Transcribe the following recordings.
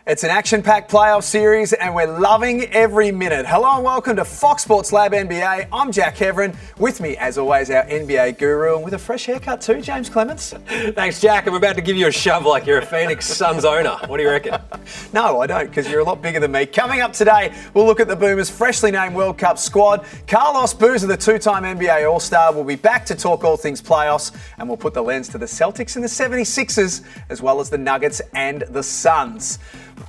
It's an action-packed playoff series and we're loving every minute. Hello and welcome to Fox Sports Lab NBA. I'm Jack Heverin. With me, as always, our NBA guru and with a fresh haircut too, James Clements. Thanks, Jack. I'm about to give you a shove like you're a Phoenix Suns owner. What do you reckon? No, I don't, because you're a lot bigger than me. Coming up today, we'll look at the Boomers' freshly named World Cup squad. Carlos Boozer, the two-time NBA All-Star, will be back to talk all things playoffs, and we'll put the lens to the Celtics and the 76ers, as well as the Nuggets and the Suns.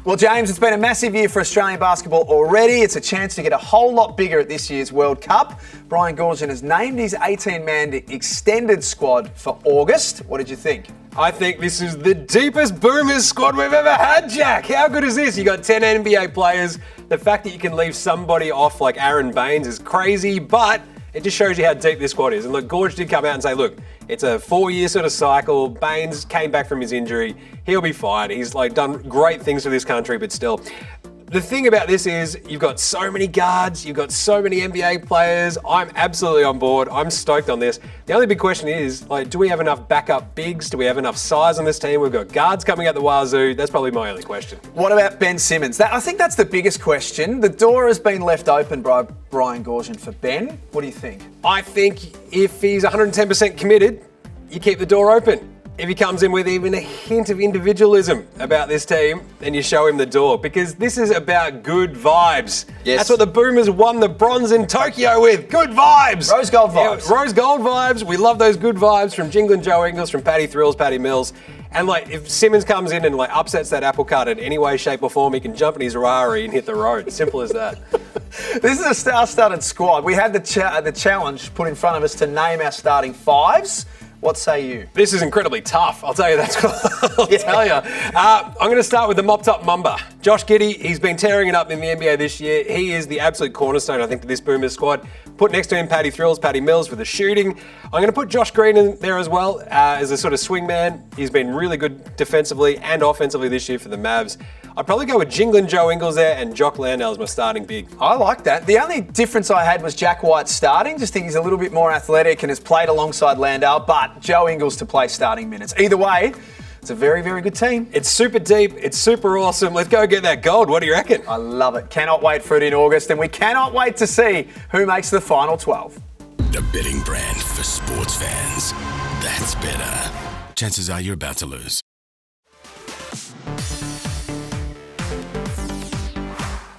Well, James, it's been a massive year for Australian basketball already. It's a chance to get a whole lot bigger at this year's World Cup. Brian Goorjian has named his 18-man extended squad for August. What did you think? I think this is the deepest Boomers squad we've ever had, Jack. How good is this? You got 10 NBA players. The fact that you can leave somebody off like Aaron Baines is crazy, but it just shows you how deep this squad is. And look, Gorge did come out and say, look, it's a 4-year sort of cycle. Baines came back from his injury. He'll be fine. He's done great things for this country, but still. The thing about this is you've got so many guards, you've got so many NBA players. I'm absolutely on board. I'm stoked on this. The only big question is, do we have enough backup bigs? Do we have enough size on this team? We've got guards coming out the wazoo. That's probably my only question. What about Ben Simmons? I think that's the biggest question. The door has been left open by Brian Goorjian for Ben. What do you think? I think if he's 110% committed, you keep the door open. If he comes in with even a hint of individualism about this team, then you show him the door, because this is about good vibes. Yes. That's what the Boomers won the bronze in Tokyo with. Good vibes. Rose gold vibes. Yeah, rose gold vibes. We love those good vibes from Jinglin' Joe Ingles, from Paddy Thrills, Paddy Mills. And if Simmons comes in and upsets that apple cart in any way, shape or form, he can jump in his Ferrari and hit the road. Simple as that. This is a star-studded squad. We had the challenge put in front of us to name our starting fives. What say you? This is incredibly tough. I'll tell you that. I'll tell you. I'm going to start with the mopped-up Mamba. Josh Giddey, he's been tearing it up in the NBA this year. He is the absolute cornerstone, I think, to this Boomers squad. Put next to him Paddy Thrills, Paddy Mills for the shooting. I'm going to put Josh Green in there as well as a sort of swing man. He's been really good defensively and offensively this year for the Mavs. I'd probably go with Jinglin' Joe Ingles there and Jock Landale as my starting big. I like that. The only difference I had was Jack White starting. Just think he's a little bit more athletic and has played alongside Landale, but Joe Ingles to play starting minutes. Either way, it's a very, very good team. It's super deep. It's super awesome. Let's go get that gold. What do you reckon? I love it. Cannot wait for it in August, and we cannot wait to see who makes the final 12. The betting brand for sports fans. That's better. Chances are you're about to lose.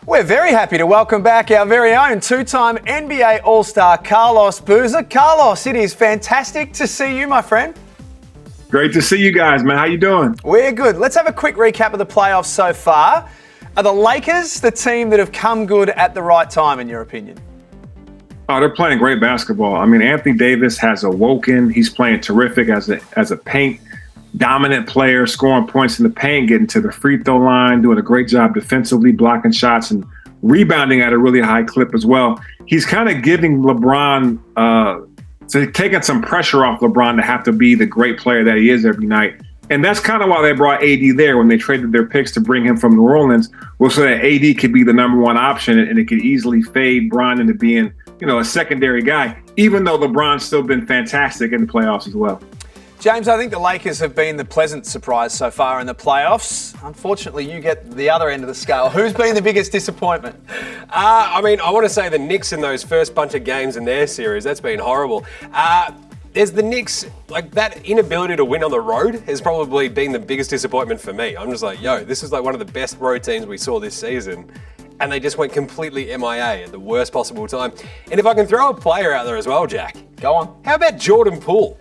We're very happy to welcome back our very own two-time NBA All-Star Carlos Boozer. Carlos, it is fantastic to see you, my friend. Great to see you guys, man. How you doing? We're good. Let's have a quick recap of the playoffs so far. Are the Lakers the team that have come good at the right time, in your opinion? Oh, they're playing great basketball. I mean, Anthony Davis has awoken. He's playing terrific as a paint dominant player, scoring points in the paint, getting to the free throw line, doing a great job defensively, blocking shots and rebounding at a really high clip as well. He's kind of giving LeBron, taking some pressure off LeBron to have to be the great player that he is every night. And that's kind of why they brought AD there when they traded their picks to bring him from New Orleans, was so that AD could be the number one option and it could easily fade Bron into being, a secondary guy, even though LeBron's still been fantastic in the playoffs as well. James, I think the Lakers have been the pleasant surprise so far in the playoffs. Unfortunately, you get the other end of the scale. Who's been the biggest disappointment? I want to say the Knicks in those first bunch of games in their series. That's been horrible. There's the Knicks, that inability to win on the road has probably been the biggest disappointment for me. I'm just this is one of the best road teams we saw this season. And they just went completely MIA at the worst possible time. And if I can throw a player out there as well, Jack. Go on. How about Jordan Poole?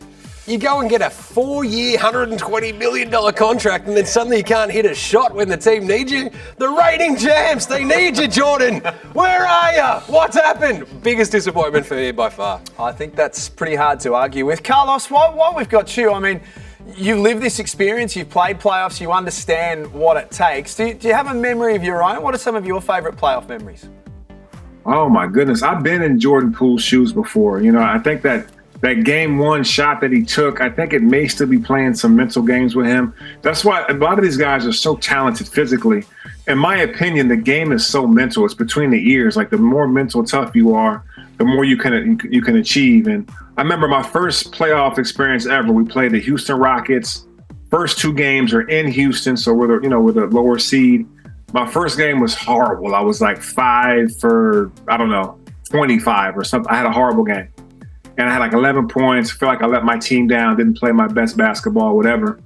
You go and get a 4-year, $120 million contract, and then suddenly you can't hit a shot when the team needs you. The reigning champs, they need you, Jordan. Where are you? What's happened? Biggest disappointment for me by far. I think that's pretty hard to argue with. Carlos, while we've got you, you live this experience, you've played playoffs, you understand what it takes. Do you have a memory of your own? What are some of your favourite playoff memories? Oh, my goodness. I've been in Jordan Poole's shoes before. I think that game one shot that he took, I think it may still be playing some mental games with him. That's why a lot of these guys are so talented physically. In my opinion, the game is so mental. It's between the ears. The more mental tough you are, the more you can achieve. And I remember my first playoff experience ever. We played the Houston Rockets. First two games are in Houston, so we're the lower seed. My first game was horrible. I was like 5 for, I don't know, 25 or something. I had a horrible game. And I had like 11 points. I feel like I let my team down, didn't play my best basketball, whatever.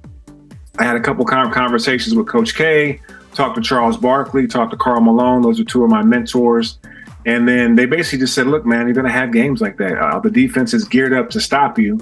I had a couple conversations with Coach K, talked to Charles Barkley, talked to Karl Malone. Those are two of my mentors. And then they basically just said, look, man, you're going to have games like that. The defense is geared up to stop you.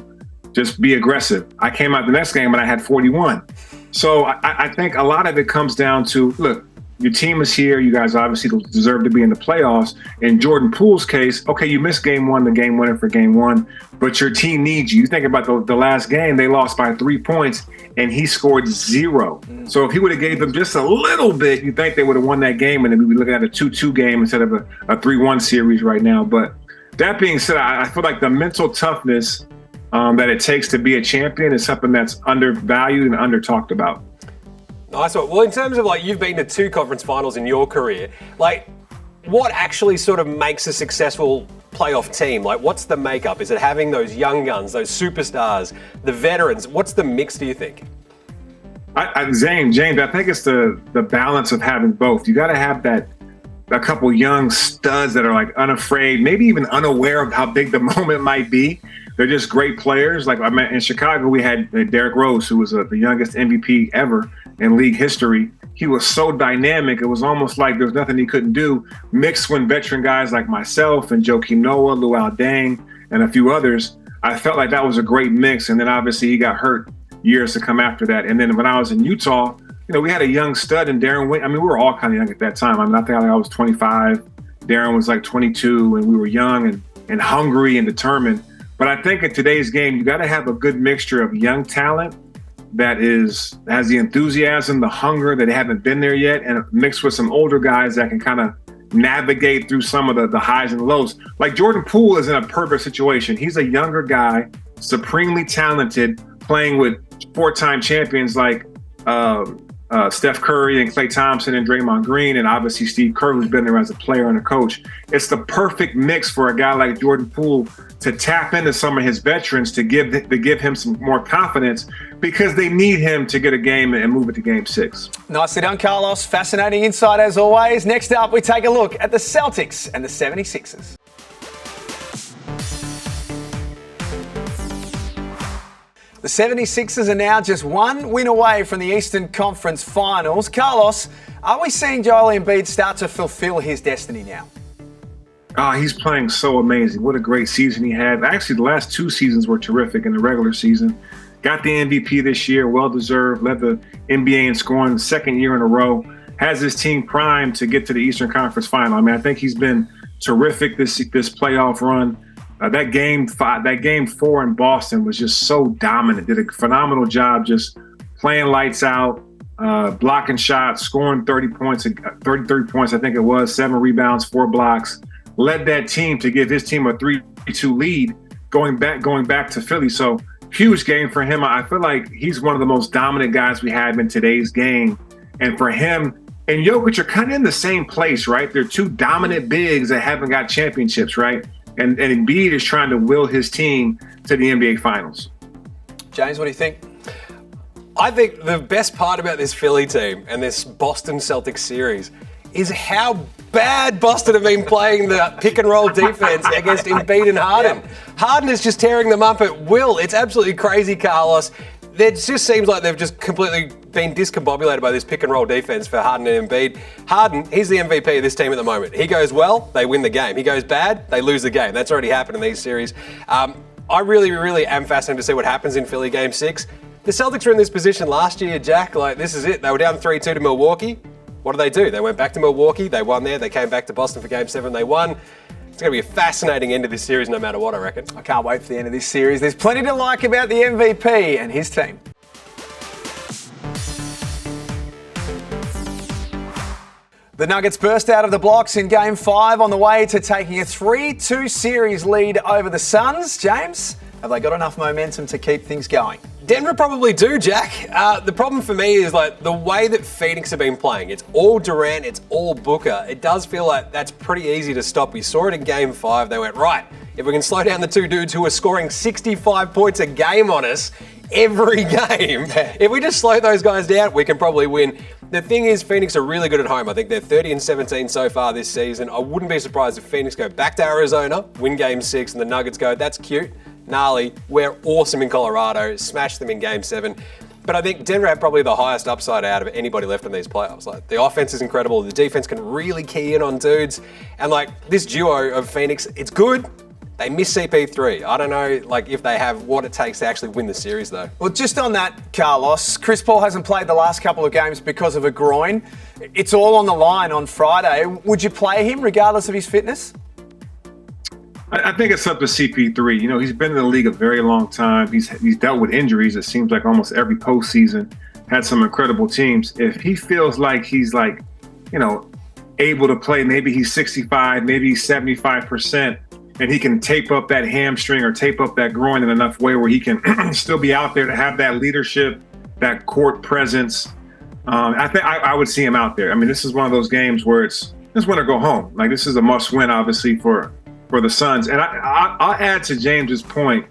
Just be aggressive. I came out the next game and I had 41. So I think a lot of it comes down to, look, your team is here. You guys obviously deserve to be in the playoffs. In Jordan Poole's case, okay, you missed game one, the game winner for game one, but your team needs you. You think about the last game, they lost by 3 points, and he scored 0. So if he would have gave them just a little bit, you think they would have won that game, and then we'd be looking at a 2-2 game instead of a 3-1 series right now. But that being said, I feel like the mental toughness that it takes to be a champion is something that's undervalued and under-talked about. Nice one. Well, in terms of like you've been to 2 conference finals in your career, like what actually sort of makes a successful playoff team? Like what's the makeup? Is it having those young guns, those superstars, the veterans? What's the mix, do you think? Jaymz, I think it's the balance of having both. You got to have a couple young studs that are like unafraid, maybe even unaware of how big the moment might be. They're just great players. Like I met in Chicago, we had Derrick Rose, who was the youngest MVP ever in league history. He was so dynamic. It was almost like there was nothing he couldn't do. Mixed with veteran guys like myself and Joakim Noah, Luol Deng, and a few others. I felt like that was a great mix. And then obviously he got hurt years to come after that. And then when I was in Utah, we had a young stud in Darren Wing. I mean, we were all kind of young at that time. I mean, I think I was 25. Darren was like 22, and we were young and hungry and determined. But I think in today's game, you got to have a good mixture of young talent that has the enthusiasm, the hunger that haven't been there yet, and mixed with some older guys that can kind of navigate through some of the highs and lows. Like Jordan Poole is in a perfect situation. He's a younger guy, supremely talented, playing with 4-time champions like Steph Curry and Klay Thompson and Draymond Green, and obviously Steve Kerr, who's been there as a player and a coach. It's the perfect mix for a guy like Jordan Poole to tap into some of his veterans to give him some more confidence, because they need him to get a game and move it to game 6. Nicely done, Carlos. Fascinating insight as always. Next up, we take a look at the Celtics and the 76ers. The 76ers are now just 1 win away from the Eastern Conference Finals. Carlos, are we seeing Joel Embiid start to fulfill his destiny now? He's playing so amazing. What a great season he had. Actually, the last 2 seasons were terrific in the regular season. Got the MVP this year, well-deserved, led the NBA in scoring the 2nd year in a row. Has his team primed to get to the Eastern Conference Final. I mean, I think he's been terrific this playoff run. That game 4 in Boston was just so dominant. Did a phenomenal job just playing lights out, blocking shots, scoring 33 points, I think it was, 7 rebounds, 4 blocks. Led that team to give his team a 3-2 lead going back to Philly. So huge game for him. I feel like he's one of the most dominant guys we have in today's game. And for him and Jokic are kind of in the same place, right? They're 2 dominant bigs that haven't got championships, right? And Embiid is trying to will his team to the NBA Finals. James, what do you think? I think the best part about this Philly team and this Boston Celtics series is how bad Boston have been playing the pick and roll defense against Embiid and Harden. Harden is just tearing them up at will. It's absolutely crazy, Carlos. It just seems like they've just completely been discombobulated by this pick and roll defense for Harden and Embiid. Harden, he's the MVP of this team at the moment. He goes well, they win the game. He goes bad, they lose the game. That's already happened in these series. I really, really am fascinated to see what happens in Philly Game 6. The Celtics were in this position last year, Jack. Like, this is it. They were down 3-2 to Milwaukee. What do? They went back to Milwaukee. They won there. They came back to Boston for Game 7. They won. It's going to be a fascinating end of this series no matter what, I reckon. I can't wait for the end of this series. There's plenty to like about the MVP and his team. The Nuggets burst out of the blocks in Game 5 on the way to taking a 3-2 series lead over the Suns. James, have they got enough momentum to keep things going? Denver probably do, Jack. The problem for me is like the way that Phoenix have been playing. It's all Durant, it's all Booker. It does feel like that's pretty easy to stop. We saw it in Game 5. They went, right, if we can slow down the 2 dudes who are scoring 65 points a game on us, every game. If we just slow those guys down, we can probably win. The thing is, Phoenix are really good at home. I think they're 30-17 so far this season. I wouldn't be surprised if Phoenix go back to Arizona, win Game 6, and the Nuggets go, that's cute, gnarly, we're awesome in Colorado, smash them in Game 7. But I think Denver have probably the highest upside out of anybody left in these playoffs. Like, the offense is incredible, the defense can really key in on dudes, and like this duo of Phoenix, it's good. They miss CP3. I don't know if they have what it takes to actually win the series, though. Well, just on that, Carlos, Chris Paul hasn't played the last couple of games because of a groin. It's all on the line on Friday. Would you play him regardless of his fitness? I think it's up to CP3. You know, he's been in the league a very long time. He's dealt with injuries, it seems like almost every postseason, had some incredible teams. If he feels like he's able to play, maybe he's 65, maybe he's 75%, and he can tape up that hamstring or tape up that groin in enough way where he can still be out there to have that leadership, that court presence. I think I would see him out there. I mean, this is one of those games where it's win or go home. Like, this is a must win, obviously, for the Suns. And I'll add to James's point.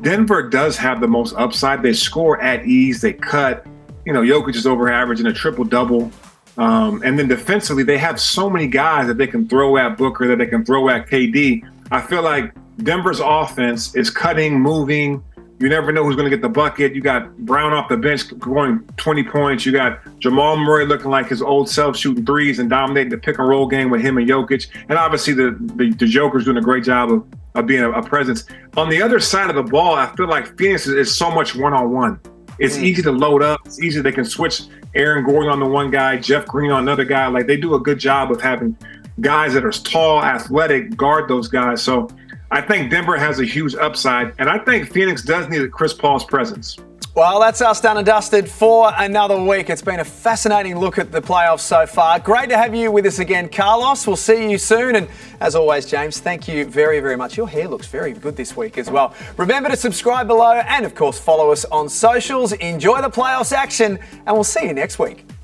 Denver does have the most upside. They score at ease. They cut. Jokic is over averaging a triple-double. And then defensively, they have so many guys that they can throw at Booker, that they can throw at KD. I feel like Denver's offense is cutting, moving. You never know who's going to get the bucket. You got Brown off the bench scoring 20 points. You got Jamal Murray looking like his old self, shooting threes and dominating the pick-and-roll game with him and Jokic. And obviously the Joker's doing a great job of being a presence. On the other side of the ball, I feel like Phoenix is so much one-on-one. It's easy to load up. It's easy. They can switch Aaron Gordon on the one guy, Jeff Green on another guy. Like, they do a good job of having guys that are tall, athletic, guard those guys. So I think Denver has a huge upside, and I think Phoenix does need Chris Paul's presence. Well, that's us done and dusted for another week. It's been a fascinating look at the playoffs so far. Great to have you with us again, Carlos. We'll see you soon. And as always, Jaymz, thank you very, very much. Your hair looks very good this week as well. Remember to subscribe below and, of course, follow us on socials. Enjoy the playoffs action, and we'll see you next week.